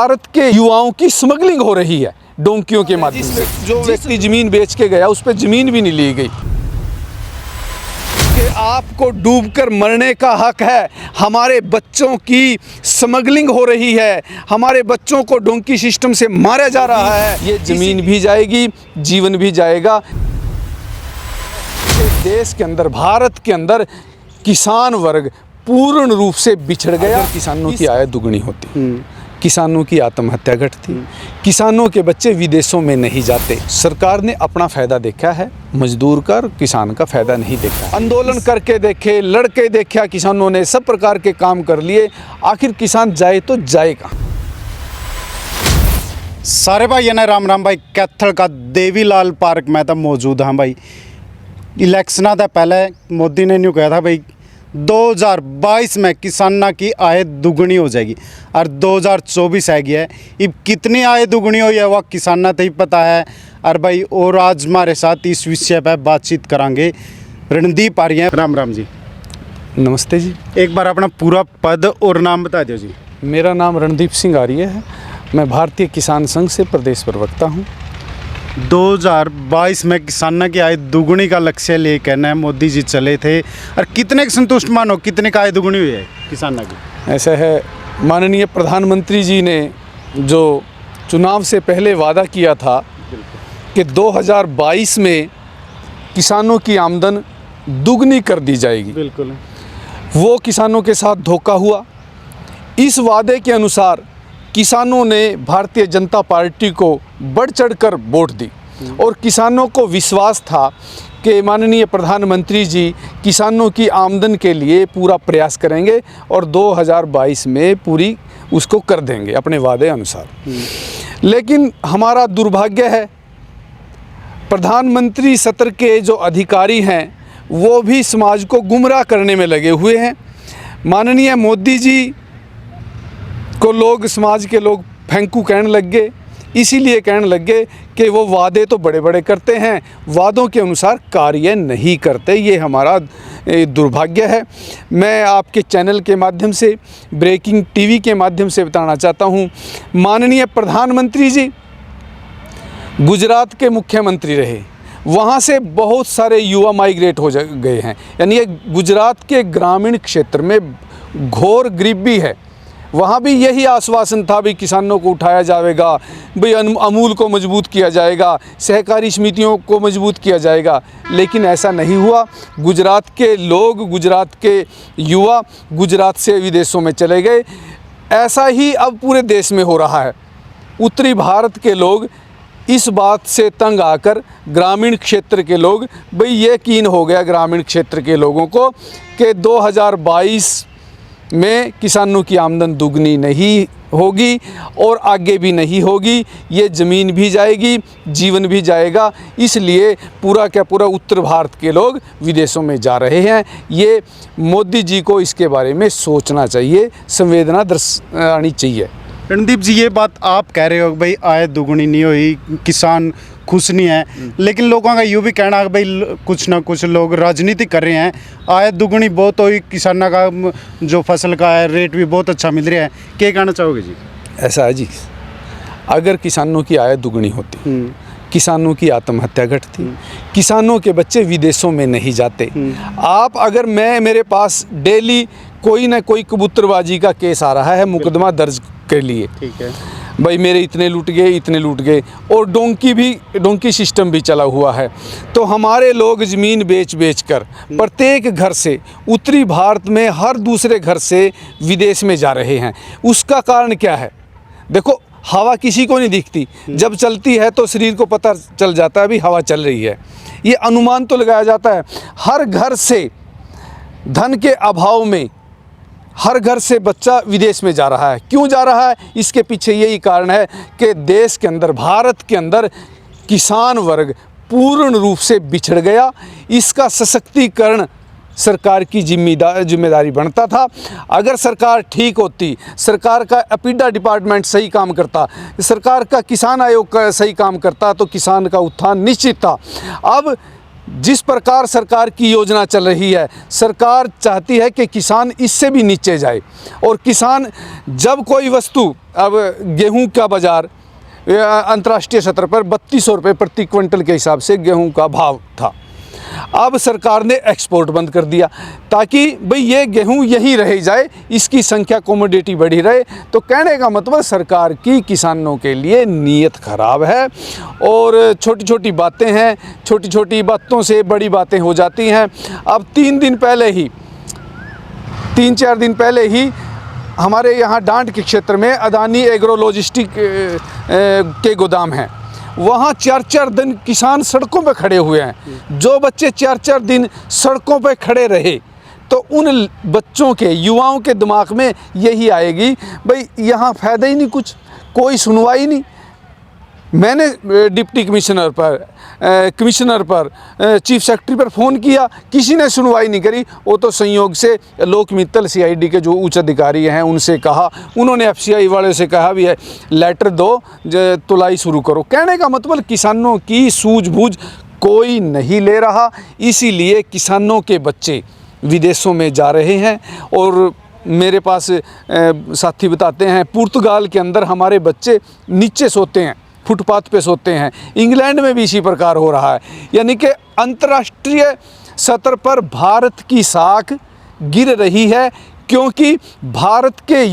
भारत के युवाओं की स्मगलिंग हो रही है डोंकियों के माध्यम से। जो व्यक्ति जमीन बेच के गया उस पर जमीन भी नहीं ली गई कि आपको डूबकर मरने का हक है। हमारे बच्चों की स्मगलिंग हो रही है, हमारे बच्चों को डोंकी सिस्टम से मारा जा रहा है। ये जमीन भी जाएगी, जीवन भी जाएगा। देश के अंदर, भारत के अंदर किसान वर्ग पूर्ण रूप से बिछड़ गया। किसानों की आय दुगनी होती, किसानों की आत्महत्या घटती, किसानों के बच्चे विदेशों में नहीं जाते। सरकार ने अपना फ़ायदा देखा है, मजदूर का, किसान का फ़ायदा नहीं देखा। आंदोलन करके देखे, लड़के देखा किसानों ने, सब प्रकार के काम कर लिए, आखिर किसान जाए तो जाए कहाँ। सारे भाई ने राम राम भाई। कैथल का देवीलाल पार्क में तो मौजूद हाँ भाई। इलेक्शना था पहले मोदी ने न्यू कहा था भाई 2022 में किसाना की आय दुगनी हो जाएगी और 2024 आ गया है। अब कितनी आय दुगनी हुई है वह किसाना तो ही पता है। और भाई और आज हमारे साथ इस विषय पर बातचीत करांगे रणदीप आर्य। राम राम जी। नमस्ते जी। एक बार अपना पूरा पद और नाम बता दो जी। मेरा नाम रणदीप सिंह आर्य है, मैं भारतीय किसान संघ से प्रदेश प्रवक्ता हूँ। 2022 में किसाना की आय दुगुनी का लक्ष्य लेकर मोदी जी चले थे और कितने संतुष्ट मानो, कितने का आय दुगुनी हुई है किसाना की? ऐसा है, माननीय प्रधानमंत्री जी ने जो चुनाव से पहले वादा किया था कि 2022 में किसानों की आमदन दुगनी कर दी जाएगी, बिल्कुल वो किसानों के साथ धोखा हुआ। इस वादे के अनुसार किसानों ने भारतीय जनता पार्टी को बढ़ चढ़कर वोट दी और किसानों को विश्वास था कि माननीय प्रधानमंत्री जी किसानों की आमदन के लिए पूरा प्रयास करेंगे और 2022 में पूरी उसको कर देंगे अपने वादे अनुसार। लेकिन हमारा दुर्भाग्य है, प्रधानमंत्री सत्र के जो अधिकारी हैं वो भी समाज को गुमराह करने में लगे हुए हैं। माननीय मोदी जी को लोग, समाज के लोग फेंकू कहने लग गए, इसीलिए कहने लग गए कि वो वादे तो बड़े बड़े करते हैं, वादों के अनुसार कार्य नहीं करते। ये हमारा दुर्भाग्य है। मैं आपके चैनल के माध्यम से, ब्रेकिंग टीवी के माध्यम से बताना चाहता हूँ, माननीय प्रधानमंत्री जी गुजरात के मुख्यमंत्री रहे, वहाँ से बहुत सारे युवा माइग्रेट हो गए हैं। यानी ये गुजरात के ग्रामीण क्षेत्र में घोर गरीबी है। वहाँ भी यही आश्वासन था भी किसानों को उठाया जाएगा, भाई अमूल को मजबूत किया जाएगा, सहकारी समितियों को मजबूत किया जाएगा, लेकिन ऐसा नहीं हुआ। गुजरात के लोग, गुजरात के युवा गुजरात से विदेशों में चले गए। ऐसा ही अब पूरे देश में हो रहा है। उत्तरी भारत के लोग इस बात से तंग आकर ग्रामीण क्षेत्र के लोग, भाई ये यकीन हो गया ग्रामीण क्षेत्र के लोगों को कि 2022 में किसानों की आमदन दुगनी नहीं होगी और आगे भी नहीं होगी। ये ज़मीन भी जाएगी, जीवन भी जाएगा। इसलिए पूरा का पूरा उत्तर भारत के लोग विदेशों में जा रहे हैं। ये मोदी जी को इसके बारे में सोचना चाहिए, संवेदना आनी चाहिए। रणदीप जी, ये बात आप कह रहे हो भाई आय दुगुनी नहीं हुई, किसान खुश नहीं है, लेकिन लोगों का यूँ भी कहना है भाई कुछ ना कुछ लोग राजनीति कर रहे हैं, आय दुगुनी बहुत हुई, किसाना का जो फसल का है रेट भी बहुत अच्छा मिल रहा है। क्या कहना चाहोगे जी? ऐसा है जी, अगर किसानों की आय दुगनी होती, किसानों की आत्महत्या घटती, किसानों के बच्चे विदेशों में नहीं जाते। आप अगर मेरे पास डेली कोई ना कोई कबूतरबाजी का केस आ रहा है, मुकदमा दर्ज के लिए, ठीक है भाई मेरे इतने लूट गए, इतने लूट गए, और डोंकी सिस्टम भी चला हुआ है, तो हमारे लोग ज़मीन बेच कर प्रत्येक घर से, उत्तरी भारत में हर दूसरे घर से विदेश में जा रहे हैं। उसका कारण क्या है? देखो, हवा किसी को नहीं दिखती, जब चलती है तो शरीर को पता चल जाता है भी हवा चल रही है। ये अनुमान तो लगाया जाता है। हर घर से धन के अभाव में हर घर से बच्चा विदेश में जा रहा है। क्यों जा रहा है? इसके पीछे यही कारण है कि देश के अंदर, भारत के अंदर किसान वर्ग पूर्ण रूप से बिछड़ गया। इसका सशक्तिकरण सरकार की जिम्मेदारी बनता था। अगर सरकार ठीक होती, सरकार का एपिडा डिपार्टमेंट सही काम करता, सरकार का किसान आयोग का सही काम करता, तो किसान का उत्थान निश्चित था। अब जिस प्रकार सरकार की योजना चल रही है, सरकार चाहती है कि किसान इससे भी नीचे जाए। और किसान जब कोई वस्तु, अब गेहूं का बाज़ार अंतर्राष्ट्रीय स्तर पर 3200 रुपये प्रति क्विंटल के हिसाब से गेहूं का भाव था, अब सरकार ने एक्सपोर्ट बंद कर दिया ताकि भाई ये गेहूं यहीं रह जाए, इसकी संख्या कमोडिटी बढ़ी रहे। तो कहने का मतलब सरकार की किसानों के लिए नीयत ख़राब है और छोटी छोटी बातें हैं, छोटी छोटी बातों से बड़ी बातें हो जाती हैं। अब 3-4 दिन पहले ही हमारे यहाँ डांड के क्षेत्र में अदानी एग्रो लॉजिस्टिक के गोदाम हैं, वहाँ 4-4 दिन किसान सड़कों पे खड़े हुए हैं। जो बच्चे 4-4 दिन सड़कों पे खड़े रहे तो उन बच्चों के, युवाओं के दिमाग में यही आएगी, भाई यहाँ फ़ायदा ही नहीं, कुछ कोई सुनवाई नहीं। मैंने डिप्टी कमिश्नर पर चीफ सेक्रेटरी पर फ़ोन किया, किसी ने सुनवाई नहीं करी। वो तो संयोग से लोक मित्तल CID के जो उच्च अधिकारी हैं उनसे कहा, उन्होंने FCI वाले से कहा भी है लेटर दो, तुलाई शुरू करो। कहने का मतलब किसानों की सूझबूझ कोई नहीं ले रहा, इसीलिए किसानों के बच्चे विदेशों में जा रहे हैं। और मेरे पास साथी बताते हैं पुर्तगाल के अंदर हमारे बच्चे नीचे सोते हैं, फुटपाथ पे सोते हैं। इंग्लैंड में भी इसी प्रकार हो रहा है, यानी कि अंतर्राष्ट्रीय स्तर पर भारत की साख गिर रही है क्योंकि भारत के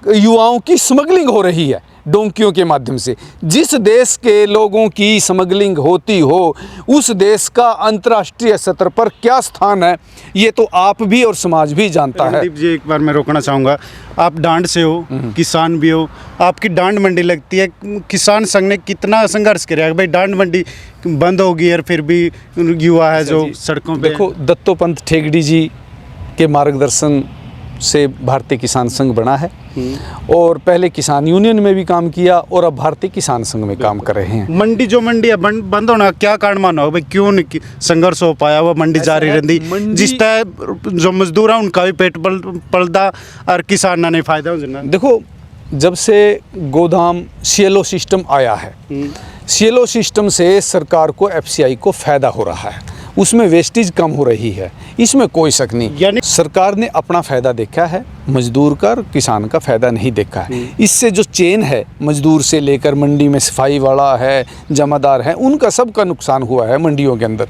युवाओं की स्मगलिंग हो रही है डोंकियों के माध्यम से। जिस देश के लोगों की स्मगलिंग होती हो उस देश का अंतर्राष्ट्रीय स्तर पर क्या स्थान है, ये तो आप भी और समाज भी जानता है। रणदीप जी, एक बार मैं रोकना चाहूँगा, आप डांड से हो, किसान भी हो, आपकी डांड मंडी लगती है, किसान संघ ने कितना संघर्ष किया भाई डांड मंडी बंद होगी और फिर भी युवा है जो सड़कों पे। देखो, दत्तोपंत ठेगड़ी जी के मार्गदर्शन से भारतीय किसान संघ बना है और पहले किसान यूनियन में भी काम किया और अब भारतीय किसान संघ में काम कर रहे हैं। मंडी जो मंडी है बंद होना क्या कारण माना हो भाई, क्यों नहीं संघर्ष हो पाया, वो मंडी जारी रही जिस तरह जो मजदूर है उनका भी पेट पलदा और किसान नहीं फायदा हो। देखो, जब से गोदाम CLO सिस्टम आया है, CLO सिस्टम से सरकार को FCI को फ़ायदा हो रहा है, उसमें वेस्टेज कम हो रही है, इसमें कोई शक नहीं। यानी सरकार ने अपना फ़ायदा देखा है, मजदूर का और किसान का फ़ायदा नहीं देखा है। इससे जो चेन है, मजदूर से लेकर मंडी में सफाई वाला है, जमादार है, उनका सबका नुकसान हुआ है मंडियों के अंदर।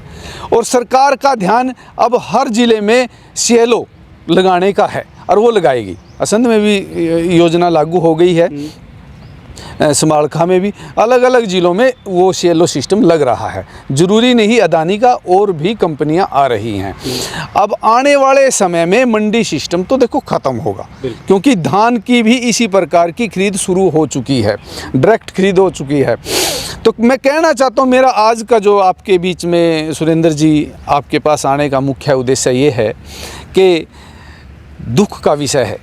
और सरकार का ध्यान अब हर ज़िले में CLO लगाने का है और वो लगाएगी। असंध में भी योजना लागू हो गई है, समालखा में भी, अलग अलग ज़िलों में वो CLO सिस्टम लग रहा है। ज़रूरी नहीं अदानी का, और भी कंपनियां आ रही हैं। अब आने वाले समय में मंडी सिस्टम तो देखो ख़त्म होगा क्योंकि धान की भी इसी प्रकार की खरीद शुरू हो चुकी है, डायरेक्ट खरीद हो चुकी है। तो मैं कहना चाहता हूँ, मेरा आज का जो आपके बीच में सुरेंद्र जी आपके पास आने का मुख्य उद्देश्य ये है कि दुख का विषय है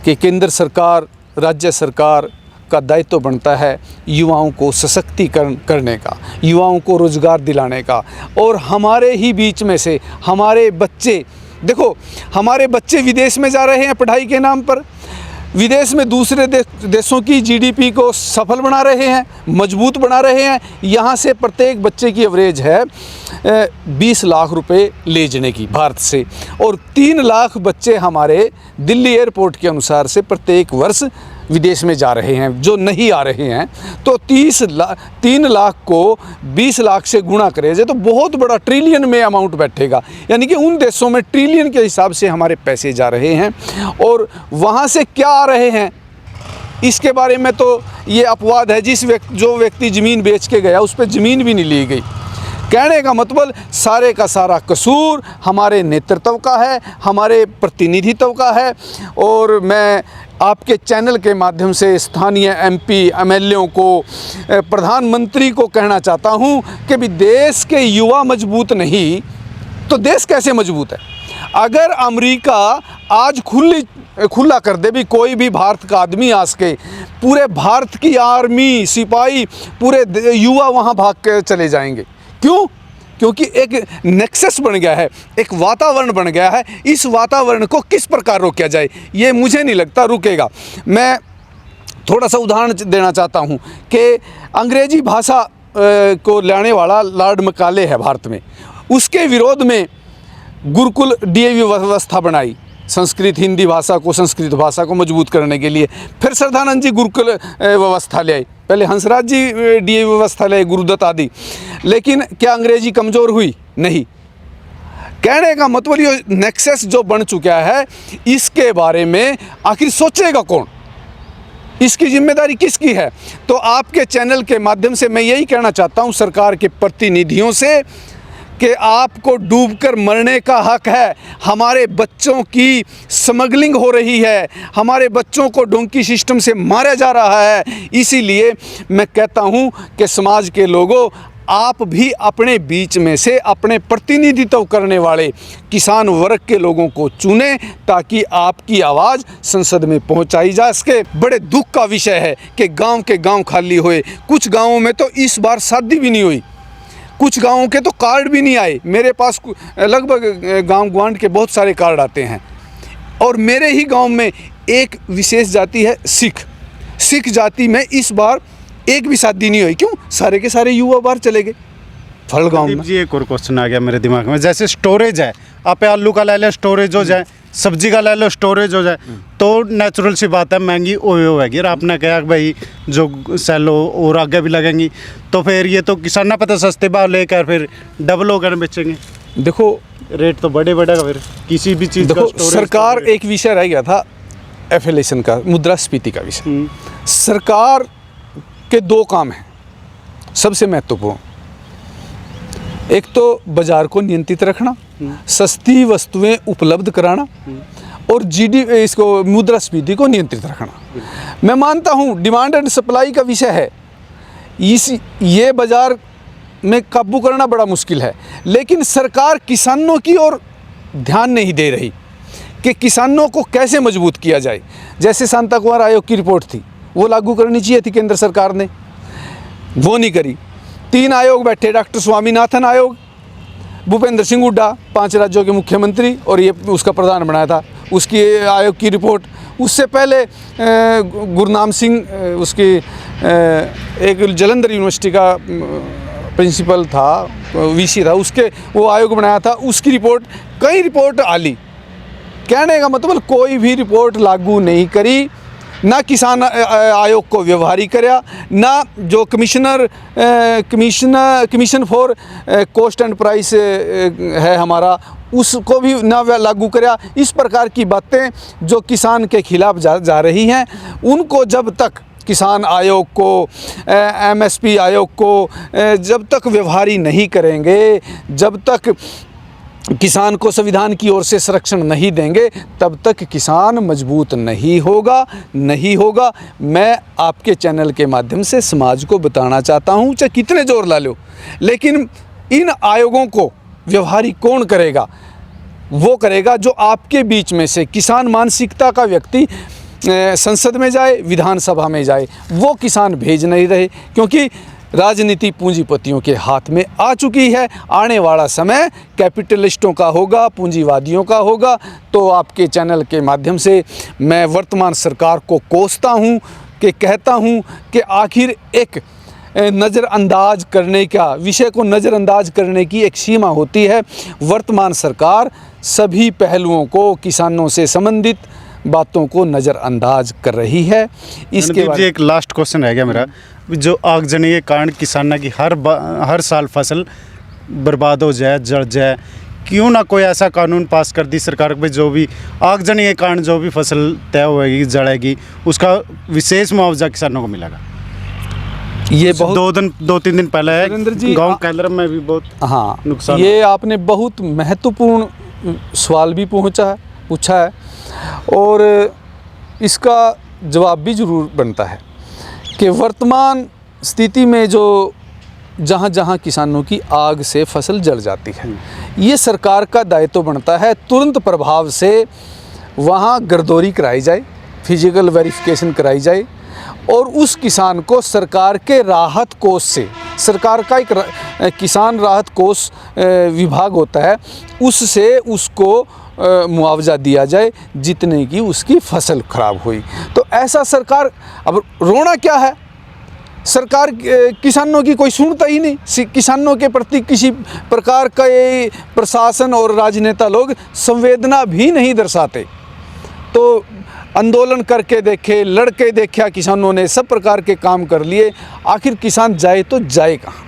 कि केंद्र सरकार, राज्य सरकार का दायित्व बनता है युवाओं को सशक्तिकरण करने का, युवाओं को रोज़गार दिलाने का। और हमारे ही बीच में से हमारे बच्चे, देखो हमारे बच्चे विदेश में जा रहे हैं पढ़ाई के नाम पर, विदेश में दूसरे देशों की GDP को सफल बना रहे हैं, मजबूत बना रहे हैं। यहाँ से प्रत्येक बच्चे की एवरेज है 20 लाख रुपए ले जाने की भारत से, और 3 लाख बच्चे हमारे दिल्ली एयरपोर्ट के अनुसार से प्रत्येक वर्ष विदेश में जा रहे हैं जो नहीं आ रहे हैं। तो 3 लाख को 20 लाख से गुणा करें तो बहुत बड़ा ट्रिलियन में अमाउंट बैठेगा, यानी कि उन देशों में ट्रिलियन के हिसाब से हमारे पैसे जा रहे हैं। और वहाँ से क्या आ रहे हैं इसके बारे में तो ये अपवाद है, जो व्यक्ति ज़मीन बेच के गया उस पर ज़मीन भी नहीं ली गई। कहने का मतलब सारे का सारा कसूर हमारे नेतृत्व का है, हमारे प्रतिनिधित्व का है। और मैं आपके चैनल के माध्यम से स्थानीय MP MLA को, प्रधानमंत्री को कहना चाहता हूं कि भी देश के युवा मजबूत नहीं तो देश कैसे मजबूत है। अगर अमेरिका आज खुला कर दे भी कोई भी भारत का आदमी आ सके, पूरे भारत की आर्मी, सिपाही, पूरे युवा वहां भाग के चले जाएंगे। क्यों? क्योंकि एक नेक्सस बन गया है, एक वातावरण बन गया है। इस वातावरण को किस प्रकार रोका जाए, ये मुझे नहीं लगता रुकेगा। मैं थोड़ा सा उदाहरण देना चाहता हूँ कि अंग्रेजी भाषा को लाने वाला लॉर्ड मैकाले है भारत में, उसके विरोध में गुरुकुल डीएवी व्यवस्था बनाई, संस्कृत हिंदी भाषा को, संस्कृत भाषा को मजबूत करने के लिए। फिर श्रद्धानंद जी गुरुकुल व्यवस्था ले आए, पहले हंसराज जी डीएवी व्यवस्था ले आए, गुरुदत्त आदि। लेकिन क्या अंग्रेजी कमज़ोर हुई? नहीं। कहने का मतलब ये नेक्सस जो बन चुका है, इसके बारे में आखिर सोचेगा कौन? इसकी जिम्मेदारी किसकी है? तो आपके चैनल के माध्यम से मैं यही कहना चाहता हूं सरकार के प्रतिनिधियों से कि आपको डूबकर मरने का हक है। हमारे बच्चों की स्मगलिंग हो रही है, हमारे बच्चों को डोंकी सिस्टम से मारा जा रहा है। इसीलिए मैं कहता हूं कि समाज के लोगों, आप भी अपने बीच में से अपने प्रतिनिधित्व करने वाले किसान वर्ग के लोगों को चुनें, ताकि आपकी आवाज़ संसद में पहुंचाई जा सके। बड़े दुख का विषय है कि गांव के गांव खाली हुए। कुछ गांवों में तो इस बार शादी भी नहीं हुई, कुछ गांवों के तो कार्ड भी नहीं आए। मेरे पास लगभग गांव ग्वांड के बहुत सारे कार्ड आते हैं। और मेरे ही गांव में एक विशेष जाति है सिख जाति में इस बार एक भी शादी नहीं हुई। क्यों? सारे के सारे युवा बाहर चले गए। फल गांव में जी एक और क्वेश्चन आ गया मेरे दिमाग में, जैसे स्टोरेज है, आप आलू का ले लें स्टोरेज हो जाए, सब्जी का ले लो स्टोरेज हो जाए, तो नेचुरल सी बात है महंगी होएगी। और आपने कहा कि भाई जो सेलो और आगे भी लगेंगी, तो फिर ये तो किसान ना पता सस्ते भाव लेकर फिर डबल होकर बेचेंगे। देखो रेट तो बढ़ेगा फिर किसी भी चीज़ का। देखो सरकार, एक विषय रह गया था एफिलेशन का, मुद्रास्फीति का विषय। सरकार के दो काम हैं सबसे महत्वपूर्ण। एक तो बाजार को नियंत्रित रखना, सस्ती वस्तुएं उपलब्ध कराना, और इसको मुद्रास्फीति को नियंत्रित रखना। मैं मानता हूं डिमांड एंड सप्लाई का विषय है, ये बाजार में काबू करना बड़ा मुश्किल है। लेकिन सरकार किसानों की ओर ध्यान नहीं दे रही कि किसानों को कैसे मजबूत किया जाए। जैसे शांता कुमार आयोग की रिपोर्ट थी, वो लागू करनी चाहिए थी केंद्र सरकार ने, वो नहीं करी। 3 आयोग बैठे, डॉक्टर स्वामीनाथन आयोग, भूपेंद्र सिंह हुड्डा 5 राज्यों के मुख्यमंत्री, और ये उसका प्रधान बनाया था, उसकी आयोग की रिपोर्ट। उससे पहले गुरनाम सिंह, उसकी एक जलंधर यूनिवर्सिटी का प्रिंसिपल था, वीसी था, उसके वो आयोग बनाया था, उसकी रिपोर्ट, कई रिपोर्ट आली। कहने का मतलब कोई भी रिपोर्ट लागू नहीं करी, ना किसान आयोग को व्यवहारिक कराया, ना जो commission for cost and price है हमारा, उसको भी ना लागू कराया। इस प्रकार की बातें जो किसान के खिलाफ जा रही हैं, उनको जब तक किसान आयोग को, एमएसपी आयोग को जब तक व्यवहारी नहीं करेंगे, जब तक किसान को संविधान की ओर से संरक्षण नहीं देंगे, तब तक किसान मजबूत नहीं होगा। मैं आपके चैनल के माध्यम से समाज को बताना चाहता हूं, चाहे कितने जोर ला लो, लेकिन इन आयोगों को व्यवहारिक कौन करेगा? वो करेगा जो आपके बीच में से किसान मानसिकता का व्यक्ति संसद में जाए, विधानसभा में जाए। वो किसान भेज नहीं रहे, क्योंकि राजनीति पूंजीपतियों के हाथ में आ चुकी है। आने वाला समय कैपिटलिस्टों का होगा, पूंजीवादियों का होगा। तो आपके चैनल के माध्यम से मैं वर्तमान सरकार को कोसता हूं, कि कहता हूं कि आखिर एक नज़रअंदाज करने का विषय को नज़रअंदाज करने की एक सीमा होती है। वर्तमान सरकार सभी पहलुओं को, किसानों से संबंधित बातों को नज़रअंदाज कर रही है। इसके बाद एक लास्ट क्वेश्चन रह गया मेरा, जो आगजनी के कारण किसानों की हर साल फसल बर्बाद हो जाए, जड़ जाए, क्यों ना कोई ऐसा कानून पास कर दी सरकार कि जो भी आगजनी के कारण जो भी फसल तय होएगी, जड़ेगी, उसका विशेष मुआवजा किसानों को मिलेगा। ये बहुत 2-3 दिन पहले है गाँव कैलरम में भी बहुत नुकसान। ये आपने बहुत महत्वपूर्ण सवाल भी पूछा है, और इसका जवाब भी ज़रूर बनता है कि वर्तमान स्थिति में जो जहाँ किसानों की आग से फसल जल जाती है, ये सरकार का दायित्व बनता है तुरंत प्रभाव से वहाँ गर्दौरी कराई जाए, फिजिकल वेरिफिकेशन कराई जाए, और उस किसान को सरकार के राहत कोष से, सरकार का एक किसान राहत कोष विभाग होता है, उससे उसको मुआवजा दिया जाए जितने की उसकी फसल खराब हुई। तो ऐसा सरकार, अब रोना क्या है, सरकार किसानों की कोई सुनता ही नहीं। किसानों के प्रति किसी प्रकार का ये प्रशासन और राजनेता लोग संवेदना भी नहीं दर्शाते। तो आंदोलन करके देखे, लड़के देखा किसानों ने, सब प्रकार के काम कर लिए, आखिर किसान जाए तो जाए कहाँ।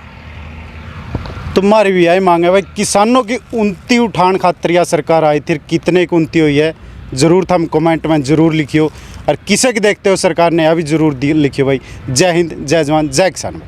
तुम्हारी भी यही मांग है भाई, किसानों की उन्नति उठान खातिर यह सरकार आई थी, कितने की उन्नति हुई है ज़रूर थम कमेंट में ज़रूर लिखियो। और किसे के देखते हो सरकार ने यह भी ज़रूर लिखियो भाई। जय हिंद, जय जवान, जय किसान।